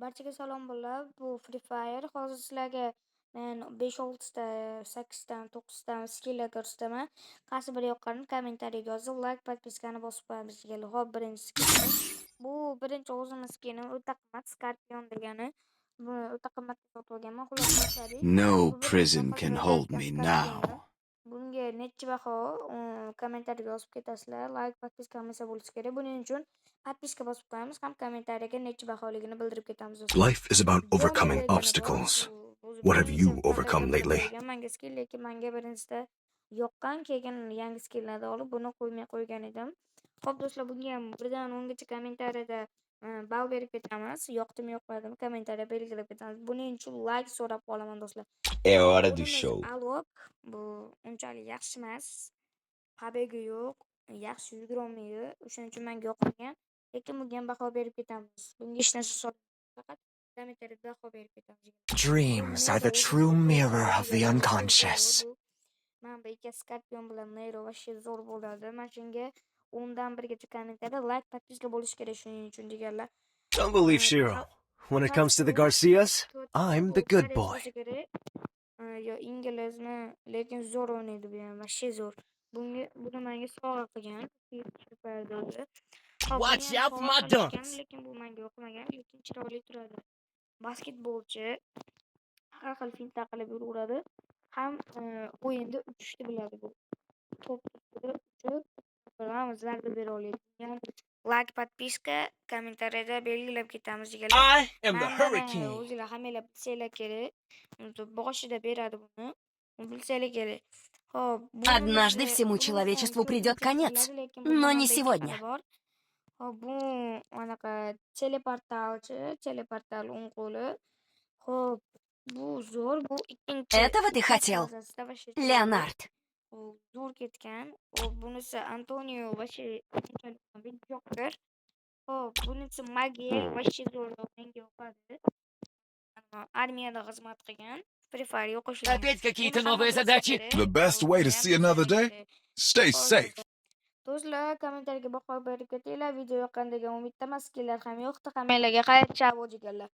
Barchaga salom bo'lib, bu Free Fire. Hozir sizlarga men 5-6 ta, 8 dan 9 dan skinlar ko'rsataman. Qaysi biri yoqqanini kommentariyaga yozib, like, podpiskani bosib qo'yamiz deganlar. Hop, birinchi skin. Bu birinchi o'zimni skinim, o'ta qimmat Scorpion degani. Buni o'ta qimmatga sotib olganman. Xulosa boshladik. No Bu birinchi prison hozir can hold o'ynayotgan me Scorpion'im. now. Bunga necha baho kommentariyaga yozib ketasizlar. Like, podpiska qilmasa bo'lishi kerak. Buning uchun podpiska bosib qo'yamiz, ham kommentariyaga necha baholigini bildirib ketamiz do'stlar. Life is about Zo'r overcoming o'ynagani bor. obstacles. O'zi What have birinchi you overcome patraganda lately? qo'ygan yangi skill, lekin menga birinchisida yoqqan, keyin yangi skilllarni olib buni qo'ymay qo'ygan edim. Xo'p do'stlar, bunga ham 1 dan 10 gacha kommentariyada ball berib ketamiz. Yoqdimi, yoqmadimi kommentariyada belgilab ketamiz. Buning uchun like so'rab qolaman do'stlar. É hora do O'zimiz show. Alok, bu unchalik yaxshi emas. Pabegi yo'q, yaxshi yugura olmaydi. O'shaning uchun menga yoqmagan. Lekin bunga ham baho berib ketamiz. Bunga hech narsa so'ramayman. Faqat kommentariyada baho berib ketamiz. Dreams are the true mirror of the unconscious. Mana bu ikki Scorpion bilan Nero вообще zo'r bo'ladi. Mana shunga 10 dan 1 gacha kommentariyada like, podpiska bo'lishi kerak shuning uchun deganlar. Don't believe Shiro. When it comes to the Garcias, I'm the good boy. Yo inglizmi, lekin zo'r o'ynaydi bu ham, вообще zo'r. Buni menga sovg'a qilgan. Watch out for my dunks. Lekin bu menga yoqmagan, lekin chiroyli turadi. Basketbolchi har xil finta qilib yuraveradi. Ham o'yinda uchishni biladi bu. Top uchib, ham zarba bera oladi. Like, podpiska, kommentariyada belgilab ketamiz deganlar. I am the hurricane. O'zinglar hammalar bilsanglar kerak. Boshida beradi buni. Bilsanglar kerak. Xo'p, Однажды всему человечеству придет конец, но не сегодня. Xo'p, bu anaqa teleportal o'ng qo'li. Xo'p, bu zo'r, bu ikkinchi. Этого ты хотел, Леонард? Zo'r ketgan. Xo'p, bunisi Antonio вообще Joker. Xo'p, bunisi Magiel вообще zo'r, menga yoqadi. Armiyada xizmat qilgan. Free Fire qo'shilgan. Опять какие-то новые задачи. The best way to see another day? Stay safe. Do'stlar, kommentariyaga baho berib ketinglar. Video yoqqan degan umiddaman. Skillar ham yo'qdi. Hammalarga xayr, chao deganlar.